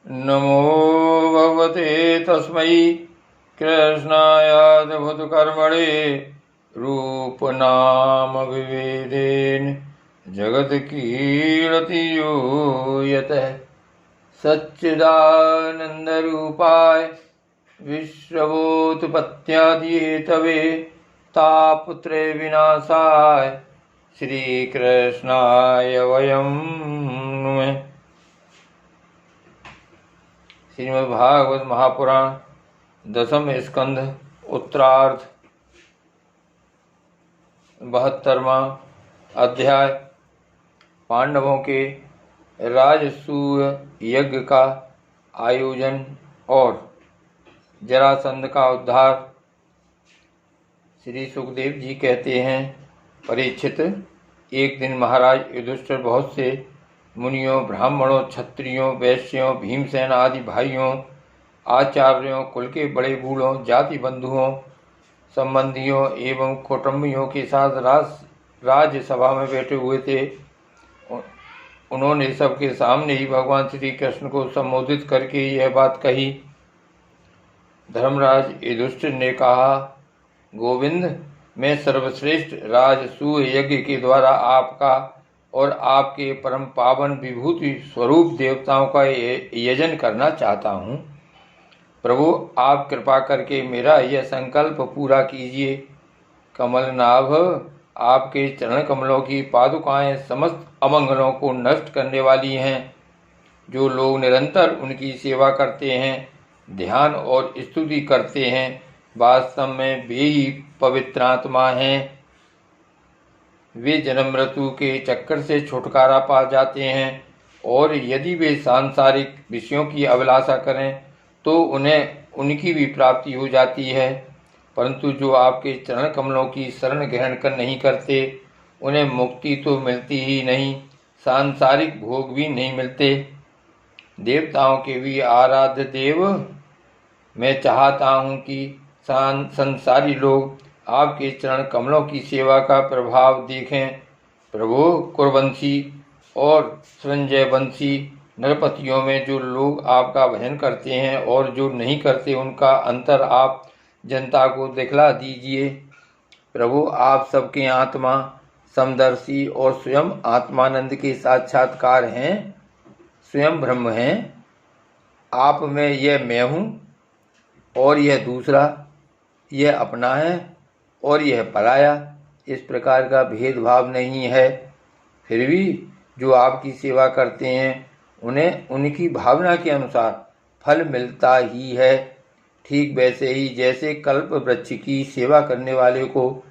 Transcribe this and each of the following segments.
नमो भगवते तस्मै कृष्णायाद्भुतकर्मणे रूपनामविभेदेन जगत्कीर्ति यो यतः सच्चिदानन्दरूपाय विश्वोत्पत्त्यादिहेतवे तापत्रय विनाशाय श्रीकृष्णाय वयं नुमः। श्रीमद्भागवत महापुराण दशम स्कंध उत्तरार्ध 72वां अध्याय। पांडवों के राजसूय यज्ञ का आयोजन और जरासंध का उद्धार। श्री सुखदेव जी कहते हैं, परीक्षित, एक दिन महाराज युधिष्ठिर बहुत से मुनियों, ब्राह्मणों, क्षत्रियों, वैश्यों, भीमसेन आदि भाइयों, आचार्यों, कुल के बड़े बूढ़ों, जाति बंधुओं, संबंधियों एवं कौटुंबियों के साथ राज्यसभा में बैठे हुए थे। उन्होंने सबके सामने ही भगवान श्री कृष्ण को संबोधित करके यह बात कही। धर्मराज युधिष्ठिर ने कहा, गोविंद, मैं सर्वश्रेष्ठ राजसूय यज्ञ के द्वारा आपका और आपके परम पावन विभूति स्वरूप देवताओं का यजन करना चाहता हूँ। प्रभु, आप कृपा करके मेरा यह संकल्प पूरा कीजिए। कमलनाभ, आपके चरण कमलों की पादुकाएं समस्त अमंगलों को नष्ट करने वाली हैं। जो लोग निरंतर उनकी सेवा करते हैं, ध्यान और स्तुति करते हैं, वास्तव में वे ही पवित्र आत्मा हैं। वे जन्म मृत्यु के चक्कर से छुटकारा पा जाते हैं, और यदि वे सांसारिक विषयों की अभिलाषा करें तो उन्हें उनकी भी प्राप्ति हो जाती है। परंतु जो आपके चरण कमलों की शरण ग्रहण कर नहीं करते, उन्हें मुक्ति तो मिलती ही नहीं, सांसारिक भोग भी नहीं मिलते। देवताओं के भी आराध्य देव, मैं चाहता हूँ कि संसारी लोग आपके चरण कमलों की सेवा का प्रभाव देखें। प्रभु, कुरवंशी और संजय वंशी नरपतियों में जो लोग आपका भजन करते हैं और जो नहीं करते, उनका अंतर आप जनता को दिखला दीजिए। प्रभु, आप सबके आत्मा, समदर्शी और स्वयं आत्मानंद के साक्षात्कार हैं, स्वयं ब्रह्म हैं। आप में यह मैं हूँ और यह दूसरा, यह अपना है और यह पराया, इस प्रकार का भेदभाव नहीं है। फिर भी जो आपकी सेवा करते हैं, उन्हें उनकी भावना के अनुसार फल मिलता ही है। ठीक वैसे ही जैसे कल्प वृक्ष की सेवा करने वाले को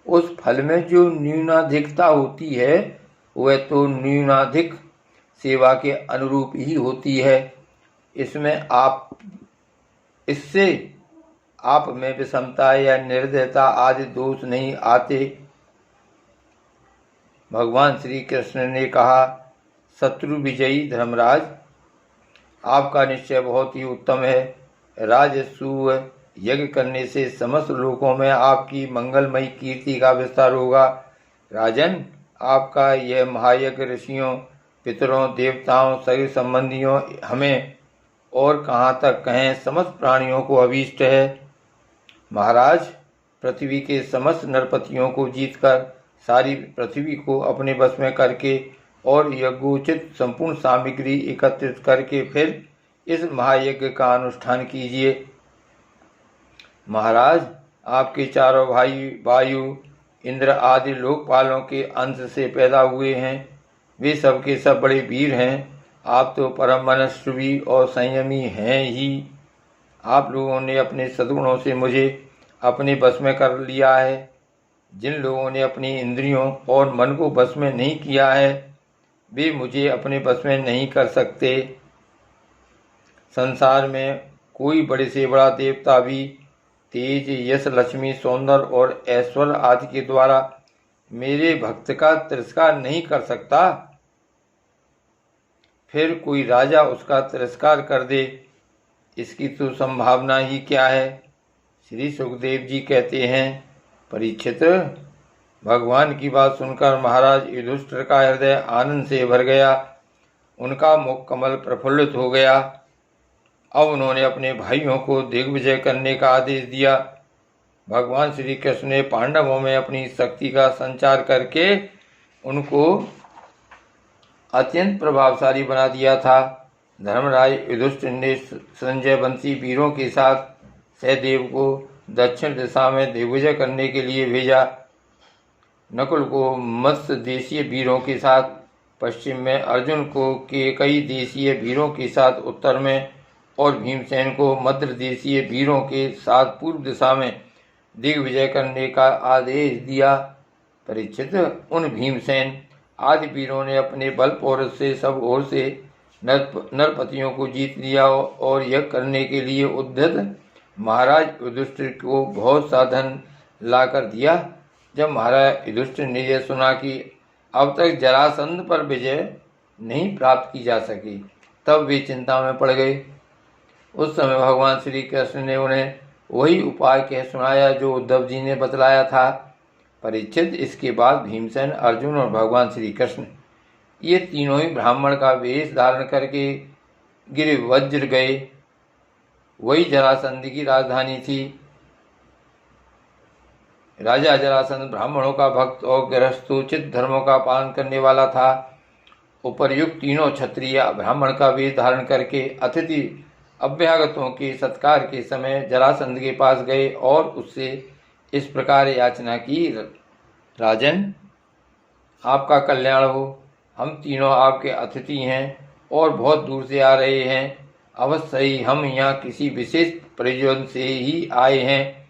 उस फल में जो न्यूनाधिकता होती है, वह तो न्यूनाधिक सेवा के अनुरूप ही होती है। इससे आप में विषमता या निर्दयता आदि दोष नहीं आते। भगवान श्री कृष्ण ने कहा, शत्रु विजयी धर्मराज, आपका निश्चय बहुत ही उत्तम है। राजसूय यज्ञ करने से समस्त लोकों में आपकी मंगलमयी कीर्ति का विस्तार होगा। राजन, आपका यह महायज्ञ ऋषियों, पितरों, देवताओं, सगे संबंधियों, हमें और कहाँ तक कहें समस्त प्राणियों को अभीष्ट है। महाराज, पृथ्वी के समस्त नरपतियों को जीतकर सारी पृथ्वी को अपने वश में करके और यज्ञोचित संपूर्ण सामग्री एकत्रित करके फिर इस महायज्ञ का अनुष्ठान कीजिए। महाराज, आपके चारों भाई वायु, इंद्र आदि लोकपालों के अंश से पैदा हुए हैं। वे सब के सब बड़े वीर हैं। आप तो परम मनस्वी और संयमी हैं ही। आप लोगों ने अपने सद्गुणों से मुझे अपने बस में कर लिया है। जिन लोगों ने अपनी इंद्रियों और मन को बस में नहीं किया है, वे मुझे अपने बस में नहीं कर सकते। संसार में कोई बड़े से बड़ा देवता भी तेज, यश, लक्ष्मी, सौंदर्य और ऐश्वर्य आदि के द्वारा मेरे भक्त का तिरस्कार नहीं कर सकता। फिर कोई राजा उसका तिरस्कार कर दे, इसकी तो संभावना ही क्या है। श्री सुखदेव जी कहते हैं, परीक्षित, भगवान की बात सुनकर महाराज युधिष्ठिर का हृदय आनंद से भर गया। उनका मुख कमल प्रफुल्लित हो गया। अब उन्होंने अपने भाइयों को दिग्विजय करने का आदेश दिया। भगवान श्री कृष्ण ने पांडवों में अपनी शक्ति का संचार करके उनको अत्यंत प्रभावशाली बना दिया था। धर्मराज युधिष्ठिर ने संजय वंशी वीरों के साथ सहदेव को दक्षिण दिशा में दिग्विजय करने के लिए भेजा, नकुल को मत्स्य देशीय वीरों के साथ पश्चिम में, अर्जुन को के कई देशीय वीरों के साथ उत्तर में और भीमसेन को मध्य देशीय वीरों के साथ पूर्व दिशा में दिग्विजय करने का आदेश दिया। परीक्षित, उन भीमसेन आदि वीरों ने अपने बल पौरुष से सब ओर से नरपतियों को जीत लिया और यह करने के लिए उद्धत महाराज युधिष्ठिर को बहुत सा धन लाकर दिया। जब महाराज युधिष्ठिर ने यह सुना कि अब तक जरासंध पर विजय नहीं प्राप्त की जा सकी, तब वे चिंता में पड़ गए। उस समय भगवान श्री कृष्ण ने उन्हें वही उपाय कह सुनाया जो उद्धव जी ने बतलाया था। परीक्षित, इसके बाद भीमसेन, अर्जुन और भगवान श्री कृष्ण ये तीनों ही ब्राह्मण का वेश धारण करके गिरिवज्र गए। वही जरासंध की राजधानी थी। राजा जरासंध ब्राह्मणों का भक्त और गृहस्थोचित धर्मों का पालन करने वाला था। उपर्युक्त तीनों क्षत्रिय ब्राह्मण का वेश धारण करके अतिथि अभ्यागतों के सत्कार के समय जरासंध के पास गए और उससे इस प्रकार याचना की, राजन, आपका कल्याण हो। हम तीनों आपके अतिथि हैं और बहुत दूर से आ रहे हैं। अवश्य ही हम यहाँ किसी विशेष प्रयोजन से ही आए हैं,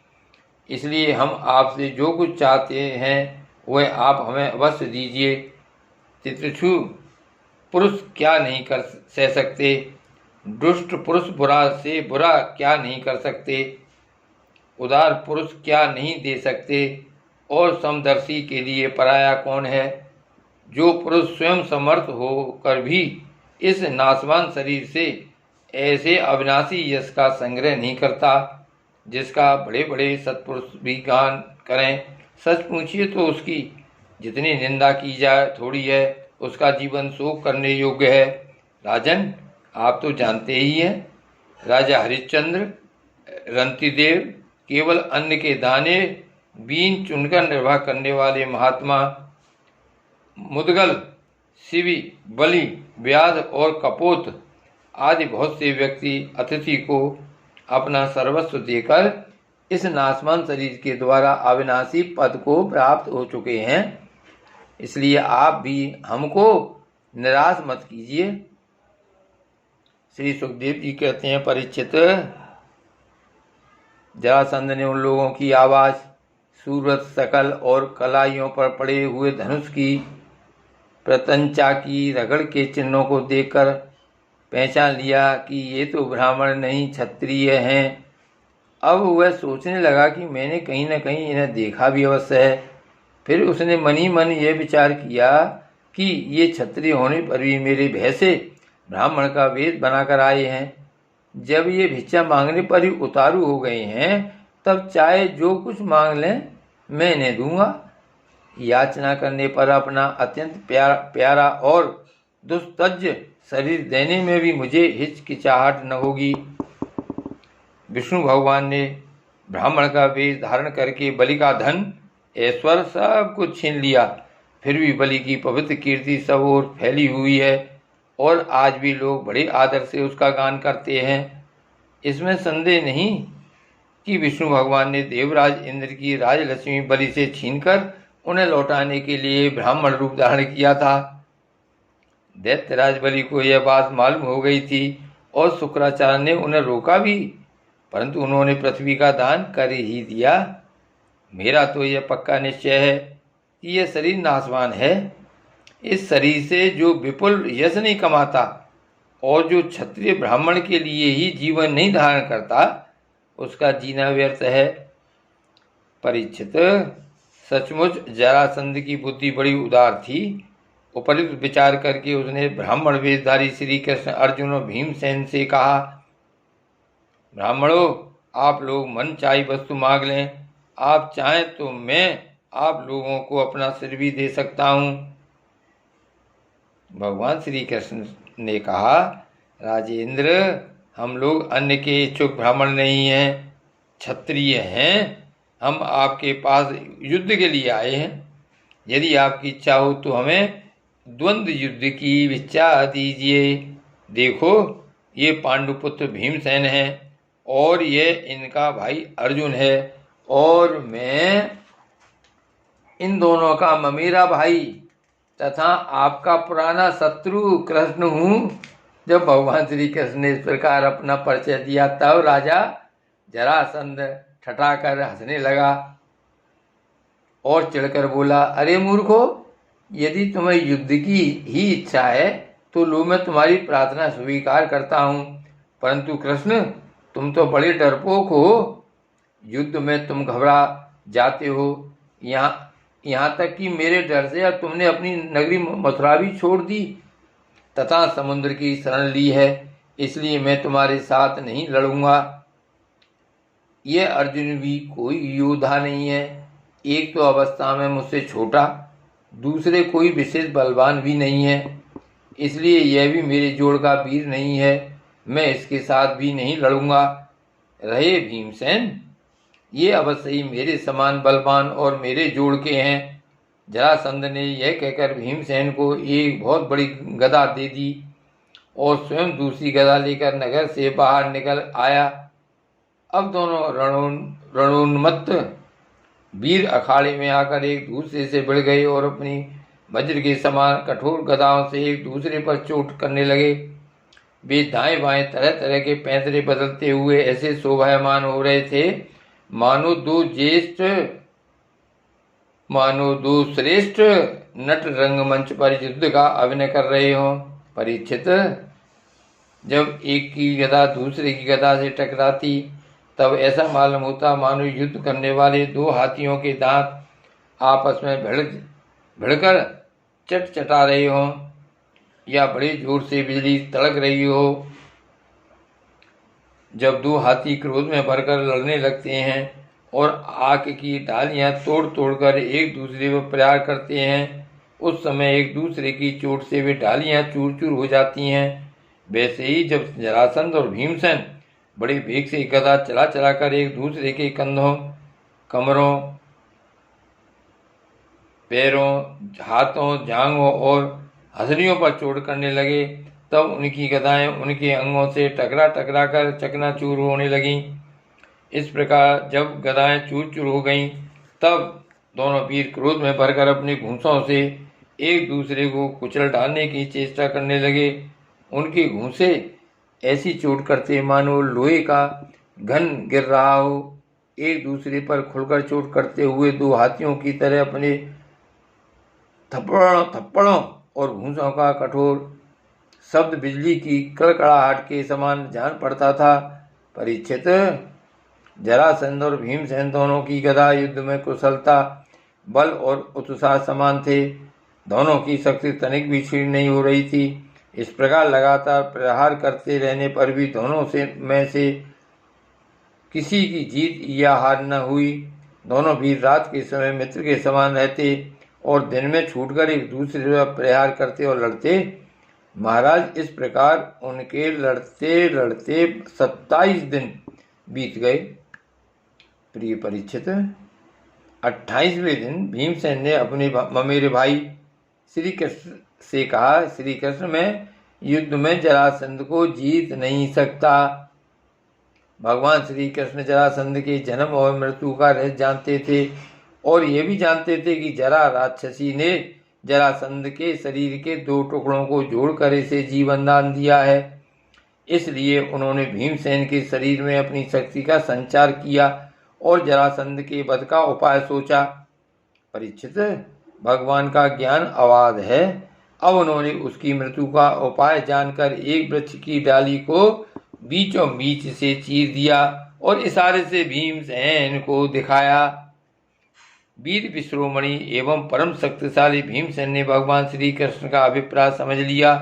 इसलिए हम आपसे जो कुछ चाहते हैं वह आप हमें अवश्य दीजिए। तितिक्षु पुरुष क्या नहीं कर सह सकते, दुष्ट पुरुष बुरा से बुरा क्या नहीं कर सकते, उदार पुरुष क्या नहीं दे सकते, और समदर्शी के लिए पराया कौन है। जो पुरुष स्वयं समर्थ होकर भी इस नाशवान शरीर से ऐसे अविनाशी यश का संग्रह नहीं करता जिसका बड़े बड़े सत्पुरुष भी गान करें। सच पूछिए तो उसकी जितनी निंदा की जाए थोड़ी है, उसका जीवन शोक करने योग्य है। राजन, आप तो जानते ही हैं, राजा हरिश्चंद्र रंतिदेव केवल अन्न के दाने बीन चुनकर निर्वाह करने वाले महात्मा, मुदगल, शिवी, बलि, व्याध और कपोत आदि बहुत से व्यक्ति अतिथि को अपना सर्वस्व देकर इस नाशवान शरीर के द्वारा अविनाशी पद को प्राप्त हो चुके हैं। इसलिए आप भी हमको निराश मत कीजिए। श्री सुखदेव जी कहते हैं, परीक्षित, जरासंध ने उन लोगों की आवाज, सूरत, सकल और कलाइयों पर पड़े हुए धनुष की प्रतंचा की रगड़ के चिन्हों को देखकर पहचान लिया कि ये तो ब्राह्मण नहीं क्षत्रिय हैं। अब वह सोचने लगा कि मैंने कहीं न कहीं इन्हें देखा भी अवश्य है। फिर उसने मन ही मन यह विचार किया कि ये क्षत्रिय होने पर भी मेरे भय से ब्राह्मण का वेश बनाकर आए हैं। जब ये भिक्षा मांगने पर ही उतारू हो गए हैं, तब चाहे जो कुछ मांग लें मैं इन्हें दूंगा। याचना करने पर अपना अत्यंत प्यारा और दुस्तज शरीर देने में भी मुझे हिचकिचाहट न होगी। विष्णु भगवान ने ब्राह्मण का वेश धारण करके बलि का धन, ऐश्वर्य सब कुछ छीन लिया। फिर भी बलि की पवित्र कीर्ति सब ओर फैली हुई है और आज भी लोग बड़े आदर से उसका गान करते हैं। इसमें संदेह नहीं कि विष्णु भगवान ने देवराज इंद्र की राजलक्ष्मी बलि से छीनकर उन्हें लौटाने के लिए ब्राह्मण रूप धारण किया था। दैत्यराज बलि को यह बात मालूम हो गई थी और शुक्राचार्य ने उन्हें रोका भी, परंतु उन्होंने पृथ्वी का दान कर ही दिया। मेरा तो यह पक्का निश्चय है कि यह शरीर नाशवान है। इस शरीर से जो विपुल यश नहीं कमाता और जो क्षत्रिय ब्राह्मण के लिए ही जीवन नहीं धारण करता, उसका जीना व्यर्थ है। परीक्षित, सचमुच जरासंध की बुद्धि बड़ी उदार थी। उपयुक्त विचार करके उसने ब्राह्मण वेशधारी श्री कृष्ण, अर्जुन और भीमसेन से कहा, ब्राह्मणों, आप लोग मन चाही वस्तु मांग लें। आप चाहें तो मैं आप लोगों को अपना सिर भी दे सकता हूँ। भगवान श्री कृष्ण ने कहा, राजेंद्र, हम लोग अन्न के इच्छुक ब्राह्मण नहीं हैं, क्षत्रिय हैं। हम आपके पास युद्ध के लिए आए हैं। यदि आपकी इच्छा हो तो हमें द्वंद्व युद्ध की इच्छा दीजिए। देखो, ये पांडुपुत्र भीमसेन है और ये इनका भाई अर्जुन है, और मैं इन दोनों का ममेरा भाई तथा आपका पुराना शत्रु कृष्ण हूँ। जब भगवान श्री कृष्ण ने इस प्रकार अपना परिचय दिया तब राजा जरासंध ठठाकर हंसने लगा और चिढ़कर बोला, अरे मूर्खो, यदि तुम्हें युद्ध की ही इच्छा है तो लो, मैं तुम्हारी प्रार्थना स्वीकार करता हूँ। परंतु कृष्ण, तुम तो बड़े डरपोक हो। युद्ध में तुम घबरा जाते हो। यहाँ तक कि मेरे डर से अब तुमने अपनी नगरी मथुरा भी छोड़ दी तथा समुद्र की शरण ली है। इसलिए मैं तुम्हारे साथ नहीं लड़ूंगा। ये अर्जुन भी कोई योद्धा नहीं है। एक तो अवस्था में मुझसे छोटा, दूसरे कोई विशेष बलवान भी नहीं है। इसलिए यह भी मेरे जोड़ का वीर नहीं है। मैं इसके साथ भी नहीं लड़ूंगा। रहे भीमसेन, ये अवश्य ही मेरे समान बलवान और मेरे जोड़ के हैं। जरासंध ने यह कहकर भीमसेन को एक बहुत बड़ी गदा दे दी और स्वयं दूसरी गदा लेकर नगर से बाहर निकल आया। अब दोनों रणोन्मत्त वीर अखाड़े में आकर एक दूसरे से भिड़ गए और अपनी वज्र के समान कठोर गदाओं से एक दूसरे पर चोट करने लगे। वे दाएं बाएं तरह तरह के पैंतरे बदलते हुए ऐसे शोभायमान हो रहे थे मानो दो श्रेष्ठ नट रंगमंच पर युद्ध का अभिनय कर रहे हों। परीक्षित, जब एक की गदा दूसरे की गदा से टकराती तब ऐसा मालूम होता मानो युद्ध करने वाले दो हाथियों के दांत आपस में भिड़कर चटा रहे हों या बड़े जोर से बिजली तड़क रही हो। जब दो हाथी क्रोध में भरकर लड़ने लगते हैं और आग की डालियां तोड़ तोड़कर एक दूसरे पर प्रहार करते हैं, उस समय एक दूसरे की चोट से वे डालियां चूर चूर हो जाती हैं। वैसे ही जब जरासंध और भीमसेन बड़े वेग से गदा चला चलाकर एक दूसरे के कंधों, कमरों, पैरों, हाथों, जांघों और हथेलियों पर चोट करने लगे, तब उनकी गदाएं उनके अंगों से टकरा टकरा कर चकनाचूर होने लगीं। इस प्रकार जब गदाएं चूर चूर हो गईं, तब दोनों वीर क्रोध में भरकर अपने घूंसों से एक दूसरे को कुचल डालने की चेष्टा करने लगे। उनके घूंसे ऐसी चोट करते मानो लोहे का घन गिर रहा हो। एक दूसरे पर खुलकर चोट करते हुए दो हाथियों की तरह अपने थप्पड़ों और घूंसों का कठोर शब्द बिजली की कड़कड़ाहट के समान जान पड़ता था। परीक्षित, जरासंध और भीमसेन दोनों की गदा युद्ध में कुशलता, बल और उत्साह समान थे। दोनों की शक्ति तनिक भी क्षीण नहीं हो रही थी। इस प्रकार लगातार प्रहार करते रहने पर भी दोनों में से किसी की जीत या हार न हुई। दोनों भी रात के समय मित्र के समान रहते और दिन में छूटकर एक दूसरे पर प्रहार करते और लड़ते। महाराज, इस प्रकार उनके लड़ते लड़ते 27 दिन बीत गए। प्रिय परीक्षित, 28वें दिन भीमसेन ने अपने ममेरे भाई श्री कृष्ण से कहा, श्री कृष्ण, मैं युद्ध में जरासंध को जीत नहीं सकता। भगवान श्री कृष्ण जरासंध के जन्म और मृत्यु का रहस्य जानते थे और ये भी जानते थे कि जरा राक्षसी ने जरासंध के शरीर के 2 टुकड़ों को जोड़कर इसे जीवन दान दिया है। इसलिए उन्होंने भीमसेन के शरीर में अपनी शक्ति का संचार किया और जरासंध के वध का उपाय सोचा। परीक्षित, भगवान का ज्ञान अवाध है। अब उन्होंने उसकी मृत्यु का उपाय जानकर एक वृक्ष की डाली को बीचों बीच से चीर दिया और इशारे से भीमसेन को दिखाया। वीर विश्रोमणि एवं परम शक्तिशाली भीमसेन ने भगवान श्री कृष्ण का अभिप्राय समझ लिया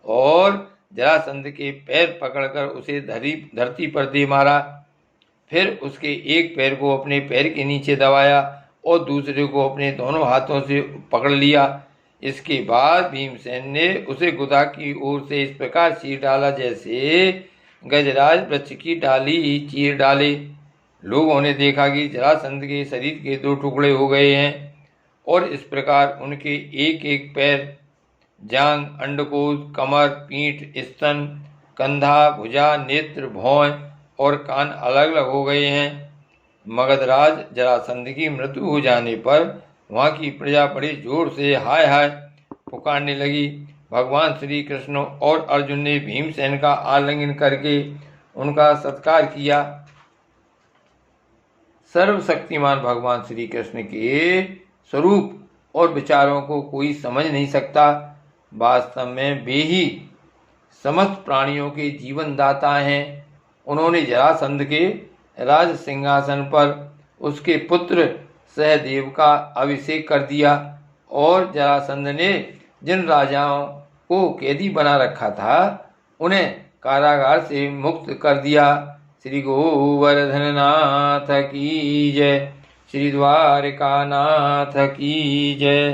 और जरासंध के पैर पकड़कर उसे धरती पर दे मारा। फिर उसके एक पैर को अपने पैर के नीचे दबाया और दूसरे को अपने दोनों हाथों से पकड़ लिया। इसके बाद भीमसेन ने उसे गुदा की ओर से इस प्रकार चीर डाला जैसे गजराज वृक्ष की डाली चीर डाले। लोगों ने देखा कि जरासंध के शरीर के 2 टुकड़े हो गए हैं और इस प्रकार उनके एक एक पैर, जांग, अंडकोश, कमर, पीठ, स्तन, कंधा, भुजा, नेत्र, भौं और कान अलग अलग हो गए हैं। मगधराज जरासंध की मृत्यु हो जाने पर वहाँ की प्रजा बड़े जोर से हाय हाय पुकारने लगी। भगवान श्री कृष्ण और अर्जुन ने भीमसेन का आलिंगन करके उनका सत्कार किया। सर्वशक्तिमान भगवान श्री कृष्ण के स्वरूप और विचारों को कोई समझ नहीं सकता। वास्तव में वे ही समस्त प्राणियों के जीवन दाता हैं। उन्होंने जरासंध के राज सिंहासन पर उसके पुत्र सहदेव का अभिषेक कर दिया और जरासंध ने जिन राजाओं को कैदी बना रखा था उन्हें कारागार से मुक्त कर दिया। श्री गोवर्धन नाथ की जय, श्री द्वारिका नाथ की जय।